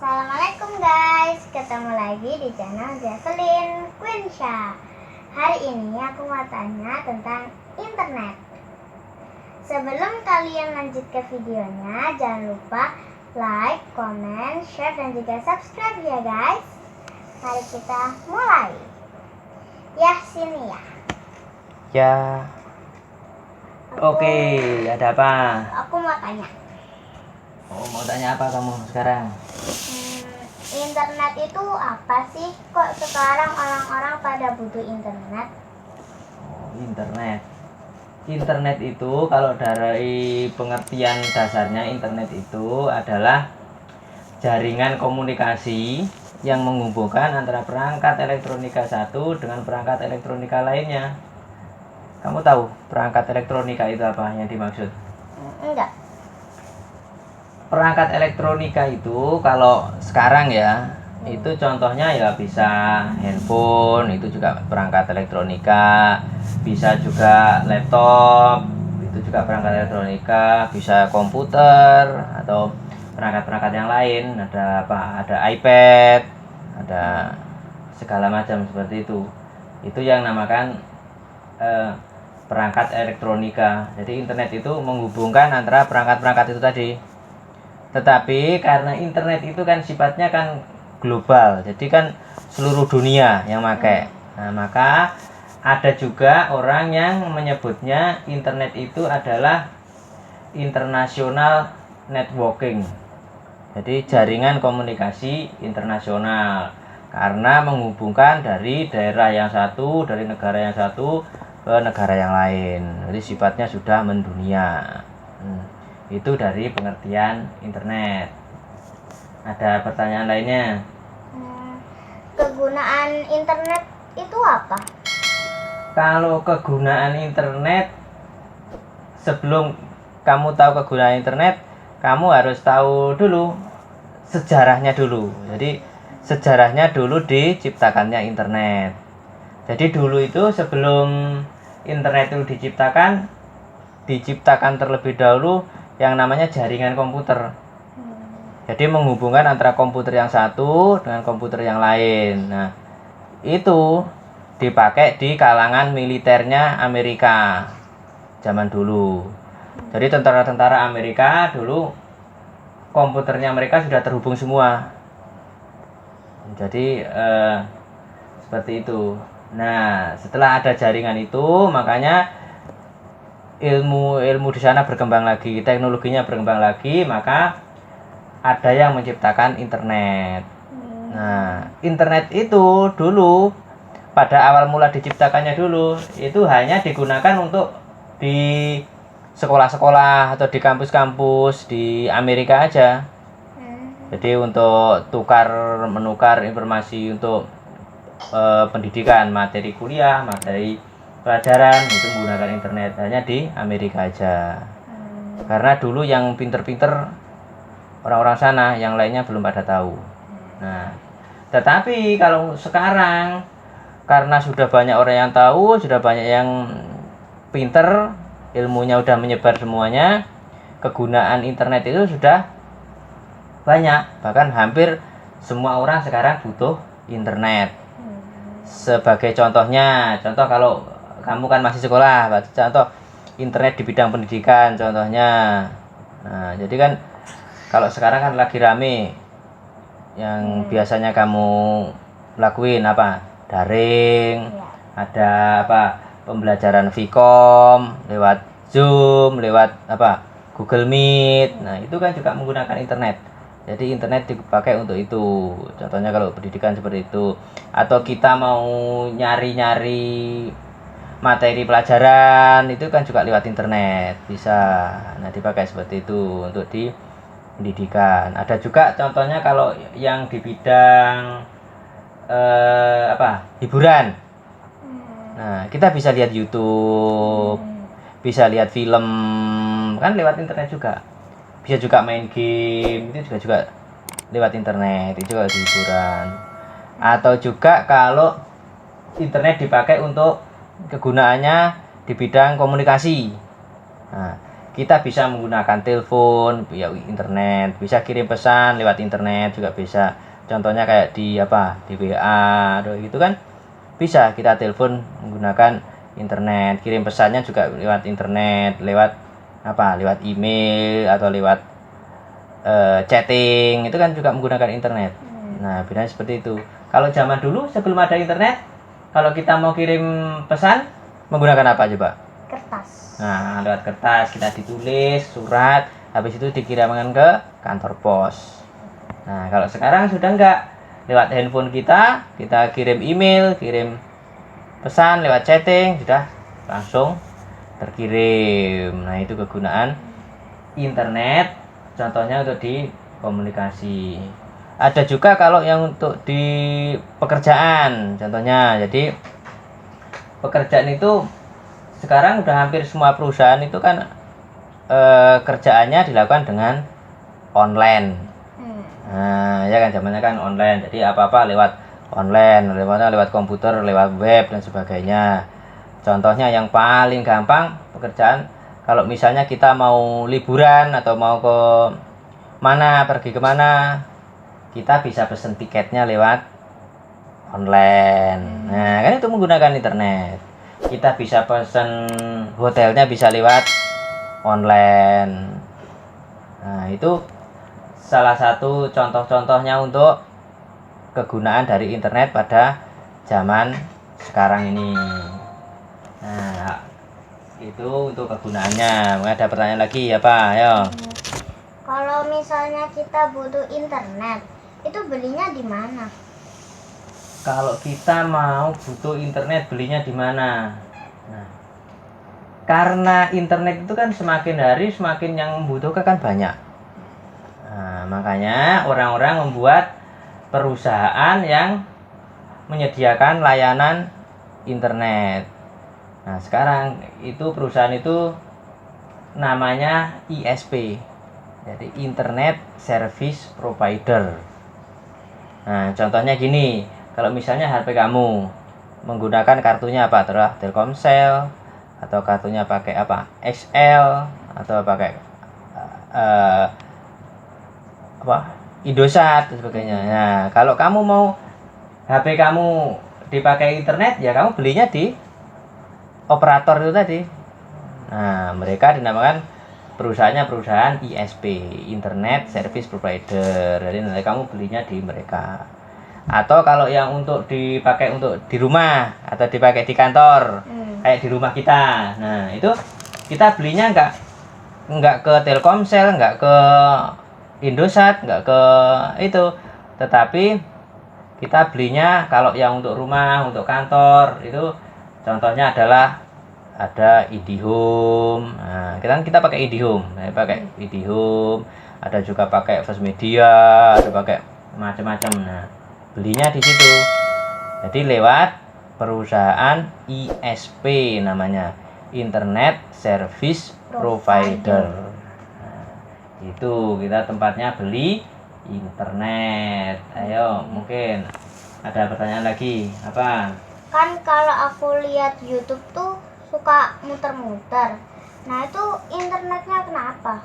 Assalamualaikum guys, ketemu lagi di channel Javelin Quinsha. Hari ini aku mau tanya tentang internet. Sebelum kalian lanjut ke videonya, jangan lupa like, comment, share, dan juga subscribe ya guys. Mari kita mulai. Ya, sini ya. Ya. Oke, ada apa? Aku mau tanya. Oh, mau tanya apa kamu sekarang? Internet itu apa sih? Kok sekarang orang-orang pada butuh internet? Oh, internet. Internet itu kalau dari pengertian dasarnya, internet itu adalah jaringan komunikasi yang menghubungkan antara perangkat elektronika satu dengan perangkat elektronika lainnya. Kamu tahu perangkat elektronika itu apa yang dimaksud? Enggak. Perangkat elektronika itu kalau sekarang ya, itu contohnya ya bisa handphone, itu juga perangkat elektronika, bisa juga laptop, itu juga perangkat elektronika, bisa komputer atau perangkat-perangkat yang lain, ada apa? Ada iPad, ada segala macam seperti itu. Itu yang namakan perangkat elektronika. Jadi internet itu menghubungkan antara perangkat-perangkat itu tadi. Tetapi karena internet itu kan sifatnya kan global, jadi kan seluruh dunia yang pakai. Nah, maka ada juga orang yang menyebutnya internet itu adalah international networking. Jadi jaringan komunikasi internasional karena menghubungkan dari daerah yang satu, dari negara yang satu ke negara yang lain. Jadi sifatnya sudah mendunia. Itu dari pengertian internet. Ada pertanyaan lainnya? Kegunaan internet itu apa? Kalau kegunaan internet, sebelum kamu tahu kegunaan internet, kamu harus tahu dulu sejarahnya dulu. Jadi sejarahnya dulu diciptakannya internet. Jadi dulu itu sebelum internet itu diciptakan terlebih dahulu yang namanya jaringan komputer. Jadi menghubungkan antara komputer yang satu dengan komputer yang lain. Nah, itu dipakai di kalangan militernya Amerika zaman dulu. Jadi tentara-tentara Amerika dulu komputernya mereka sudah terhubung semua. Jadi seperti itu. Nah, setelah ada jaringan itu, makanya ilmu di sana berkembang lagi, teknologinya berkembang lagi, maka ada yang menciptakan internet. Nah, internet itu dulu pada awal mula diciptakannya dulu itu hanya digunakan untuk di sekolah-sekolah atau di kampus-kampus di Amerika aja. Jadi untuk menukar informasi untuk pendidikan, materi kuliah, materi pelajaran itu menggunakan internet hanya di Amerika aja. Karena dulu yang pinter-pinter orang-orang sana, yang lainnya belum pada tahu. Nah, tetapi kalau sekarang karena sudah banyak orang yang tahu, sudah banyak yang pinter, ilmunya udah menyebar semuanya, kegunaan internet itu sudah banyak. Bahkan hampir semua orang sekarang butuh internet. Sebagai contoh kalau kamu kan masih sekolah, contoh internet di bidang pendidikan contohnya. Nah, jadi kan kalau sekarang kan lagi rame yang biasanya kamu lakuin apa? Daring, ada apa? Pembelajaran Vcom lewat Zoom, lewat apa? Google Meet. Nah, itu kan juga menggunakan internet. Jadi internet dipakai untuk itu. Contohnya kalau pendidikan seperti itu. Atau kita mau nyari-nyari materi pelajaran itu kan juga lewat internet bisa. Nah, dipakai seperti itu untuk di pendidikan. Ada juga contohnya kalau yang di bidang hiburan. Nah, kita bisa lihat YouTube, bisa lihat film kan lewat internet juga. Bisa juga main game, itu juga lewat internet, itu juga hiburan. Atau juga kalau internet dipakai untuk kegunaannya di bidang komunikasi. Nah, kita bisa menggunakan telepon ya internet, bisa kirim pesan lewat internet juga bisa. Contohnya kayak di di WA atau gitu kan, bisa kita telepon menggunakan internet, kirim pesannya juga lewat internet, lewat lewat email atau lewat chatting, itu kan juga menggunakan internet. Nah, bedanya seperti itu. Kalau zaman dulu sebelum ada internet, kalau kita mau kirim pesan menggunakan apa coba? Kertas. Nah, lewat kertas kita ditulis surat, habis itu dikirimkan ke kantor pos. Nah, kalau sekarang sudah enggak, lewat handphone kita kirim email, kirim pesan lewat chatting, sudah langsung terkirim. Nah, itu kegunaan internet, contohnya untuk di komunikasi. Ada juga kalau yang untuk di pekerjaan, contohnya. Jadi pekerjaan itu sekarang udah hampir semua perusahaan itu kan kerjaannya dilakukan dengan online. Nah, ya kan zamannya kan online. Jadi apa-apa lewat online, lewat komputer, lewat web dan sebagainya. Contohnya yang paling gampang pekerjaan, kalau misalnya kita mau liburan atau mau ke mana, pergi ke mana, kita bisa pesen tiketnya lewat online. Nah, kan itu menggunakan internet. Kita bisa pesen hotelnya bisa lewat online. Nah, itu salah satu contoh-contohnya untuk kegunaan dari internet pada zaman sekarang ini. Nah, itu untuk kegunaannya. Ada pertanyaan lagi apa? Ayo. Kalau misalnya kita butuh internet, itu belinya di mana? Kalau kita mau butuh internet belinya di mana? Nah, karena internet itu kan semakin hari semakin yang membutuhkan kan banyak. Nah, makanya orang-orang membuat perusahaan yang menyediakan layanan internet. Nah, sekarang itu perusahaan itu namanya ISP. Jadi Internet Service Provider. Nah, contohnya gini, kalau misalnya HP kamu menggunakan kartunya Telkomsel, atau kartunya pakai XL, atau pakai Indosat dan sebagainya. Nah, kalau kamu mau HP kamu dipakai internet, ya kamu belinya di operator itu tadi. Nah, mereka dinamakan perusahaannya perusahaan ISP, Internet Service Provider. Jadi nanti kamu belinya di mereka. Atau kalau yang untuk dipakai untuk di rumah atau dipakai di kantor, kayak di rumah kita. Nah, itu kita belinya enggak ke Telkomsel, enggak ke Indosat, enggak ke itu. Tetapi kita belinya kalau yang untuk rumah, untuk kantor, itu contohnya adalah ada IndiHome. Nah, kita pakai IndiHome. Pakai IndiHome, ada juga pakai First Media, ada pakai macam-macam. Nah, belinya di situ. Jadi lewat perusahaan ISP namanya, Internet Service Provider. Nah, itu kita tempatnya beli internet. Ayo, mungkin ada pertanyaan lagi apa? Kan kalau aku lihat YouTube tuh suka muter-muter. Nah, itu internetnya kenapa?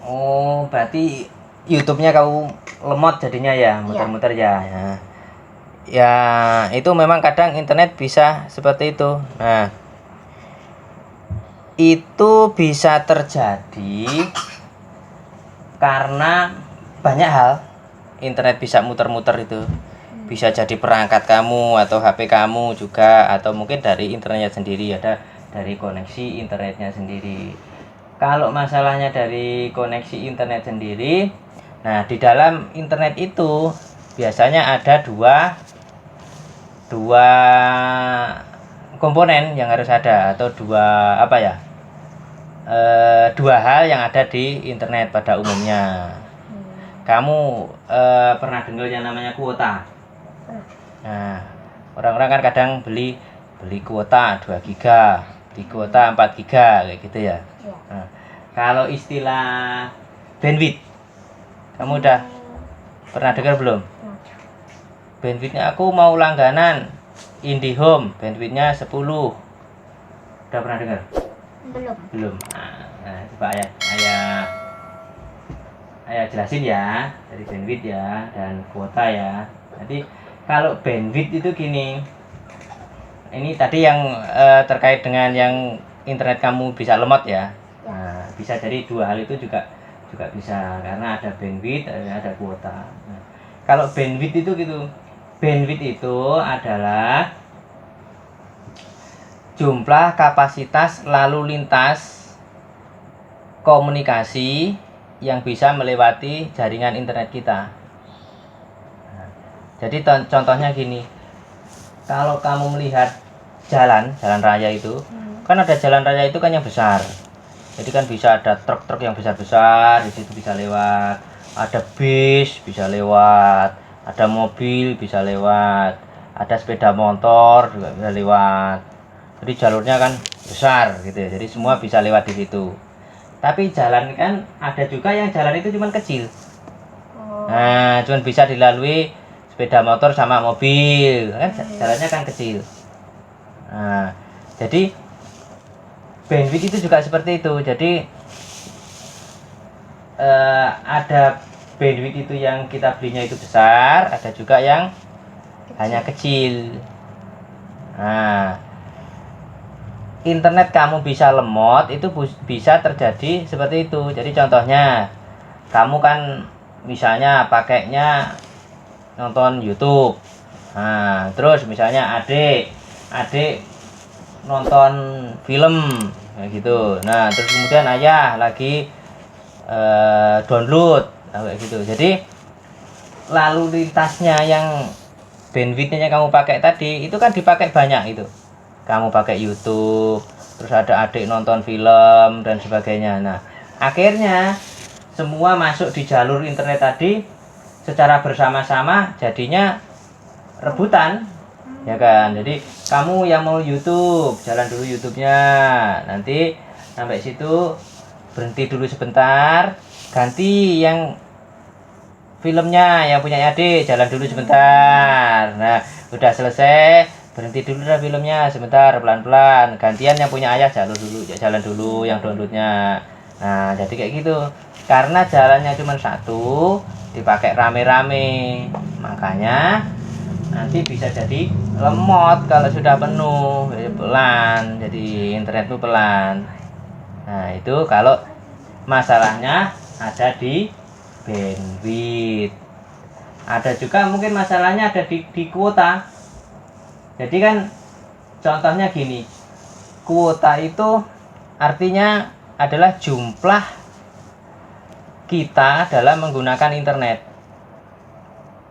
Oh, berarti YouTube-nya kamu lemot jadinya ya, muter-muter ya. Ya, itu memang kadang internet bisa seperti itu. Nah, itu bisa terjadi karena banyak hal. Internet bisa muter-muter itu. Bisa jadi perangkat kamu atau HP kamu juga, atau mungkin dari internetnya sendiri, ada dari koneksi internetnya sendiri. Kalau masalahnya dari koneksi internet sendiri, nah di dalam internet itu biasanya ada dua komponen yang harus ada, atau dua hal yang ada di internet pada umumnya. Kamu pernah dengar yang namanya kuota? Nah, orang-orang kan kadang beli kuota 2 giga, beli kuota 4 giga kayak gitu ya. Nah, kalau istilah bandwidth, kamu udah pernah dengar belum? Bandwidthnya aku mau langganan IndiHome, bandwidthnya 10. Udah pernah dengar? Belum. Belum. Nah, Nah, coba ayah jelasin ya dari bandwidth ya dan kuota ya. Jadi kalau bandwidth itu gini, ini tadi yang terkait dengan yang internet kamu bisa lemot ya. Nah, bisa jadi dua hal itu juga bisa karena ada bandwidth, ada kuota. Nah, kalau bandwidth itu gitu, bandwidth itu adalah jumlah kapasitas lalu lintas komunikasi yang bisa melewati jaringan internet kita. Nah, jadi contohnya gini, kalau kamu melihat jalan raya itu, kan ada jalan raya itu kan yang besar. Jadi kan bisa ada truk-truk yang besar-besar di situ bisa lewat, ada bis bisa lewat, ada mobil bisa lewat, ada sepeda motor juga bisa lewat. Jadi jalurnya kan besar gitu ya. Jadi semua bisa lewat di situ. Tapi jalan kan ada juga yang jalan itu cuma kecil. Nah, cuma bisa dilalui sepeda motor sama mobil, kan jalannya kan kecil. Nah, jadi bandwidth itu juga seperti itu. Jadi ada bandwidth itu yang kita belinya itu besar, ada juga yang hanya kecil. Nah, internet kamu bisa lemot itu bisa terjadi seperti itu. Jadi contohnya kamu kan misalnya pakainya nonton YouTube. Nah, terus misalnya adik nonton film kayak gitu. Nah, terus kemudian ayah lagi download kayak gitu. Jadi lalu lintasnya yang bandwidthnya kamu pakai tadi itu kan dipakai banyak itu. Kamu pakai YouTube, terus ada adik nonton film dan sebagainya. Nah, akhirnya semua masuk di jalur internet tadi secara bersama-sama, jadinya rebutan, ya kan? Jadi kamu yang mau YouTube, jalan dulu YouTube-nya, nanti sampai situ berhenti dulu sebentar, ganti yang filmnya yang punya adik, jalan dulu sebentar. Nah, udah selesai, berhenti dulu dah filmnya sebentar, pelan-pelan, gantian yang punya ayah jalan dulu yang downloadnya. Nah, jadi kayak gitu, karena jalannya cuma satu, dipakai rame-rame, makanya nanti bisa jadi lemot kalau sudah penuh, jadi pelan, jadi internet itu pelan. Nah, itu kalau masalahnya ada di bandwidth. Ada juga mungkin masalahnya ada di kuota. Jadi kan contohnya gini, kuota itu artinya adalah jumlah kita dalam menggunakan internet.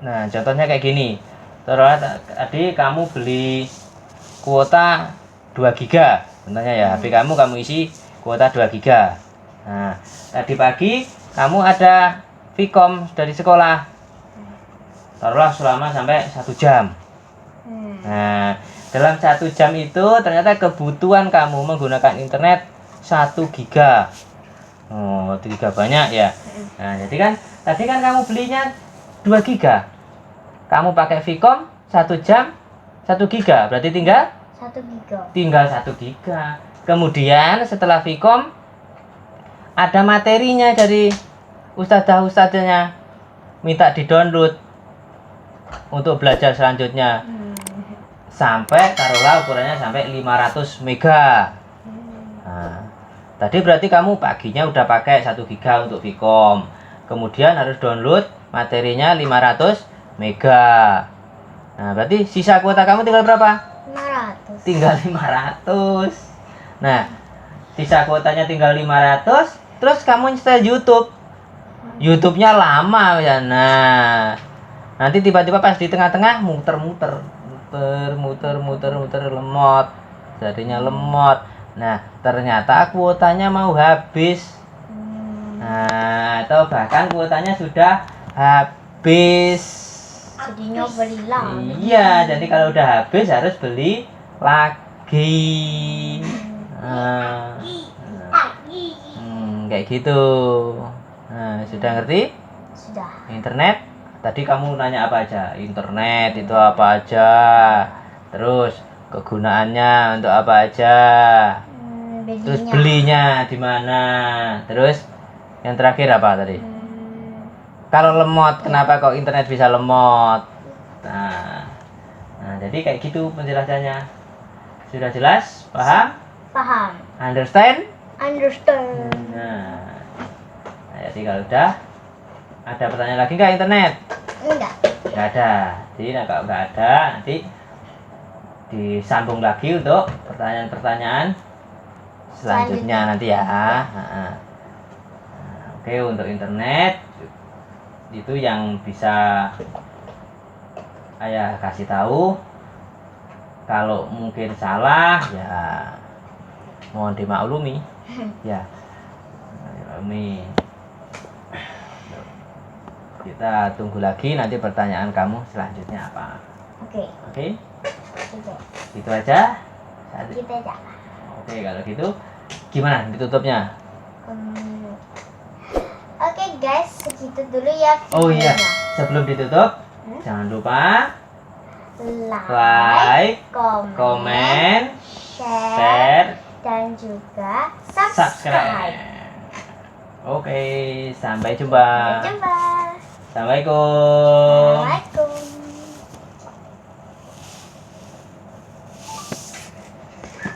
Nah, contohnya kayak gini. Terus tadi kamu beli kuota 2 giga, contohnya ya, HP kamu isi kuota 2 giga. Nah, tadi pagi kamu ada Vcom dari sekolah. Taruhlah selama sampai 1 jam. Nah, dalam 1 jam itu ternyata kebutuhan kamu menggunakan internet 1 giga. Oh, 1 giga banyak ya. Nah, jadi kan tadi kan kamu belinya 2 giga. Kamu pakai Vcom 1 jam 1 giga, berarti tinggal 1 giga. Tinggal 1 giga. Kemudian setelah Vcom ada materinya dari ustadzah-ustadzanya minta di-download untuk belajar selanjutnya. Sampai taruhlah ukurannya sampai 500 mega. Nah, tadi berarti kamu paginya udah pakai 1 giga untuk Vcom. Kemudian harus download materinya 500 mega. Nah, berarti sisa kuota kamu tinggal berapa? 500. Tinggal 500. Nah, sisa kuotanya tinggal 500, terus kamu install YouTube. YouTube-nya lama ya. Nah, nanti tiba-tiba pas di tengah-tengah muter lemot. Jadinya lemot. Nah, ternyata kuotanya mau habis. Nah, atau bahkan kuotanya sudah habis. Jadinya beli lagi. Iya, jadi kalau udah habis harus beli lagi. Kayak gitu. Nah, sudah ngerti? Sudah. Internet? Tadi kamu nanya apa aja? Internet itu apa aja? Terus kegunaannya untuk apa aja? Terus belinya. belinya di mana? Terus yang terakhir apa tadi? Kalau lemot, kenapa kok internet bisa lemot? Nah, jadi kayak gitu penjelasannya. Sudah jelas? Paham? Paham. Understand? Understand. Nah, jadi kalau udah ada pertanyaan lagi nggak internet? Enggak. Nggak ada. Jadi kalau nggak ada, nanti disambung lagi untuk pertanyaan-pertanyaan selanjutnya nanti ya. Nah, oke, untuk internet itu yang bisa ayah kasih tahu. Kalau mungkin salah ya mohon dimaklumi. Ya, dimaklumi. Kita tunggu lagi nanti pertanyaan kamu selanjutnya apa. Oke. Oke? Oke. Gitu aja. Gitu aja. Oke, kalau gitu gimana ditutupnya? Oke guys, segitu dulu ya Oh iya, videonya. sebelum ditutup jangan lupa Like, like, comment, komen, share, share, dan juga subscribe. subscribe. Oke, sampai jumpa. Sampai jumpa. Assalamualaikum. Assalamualaikum.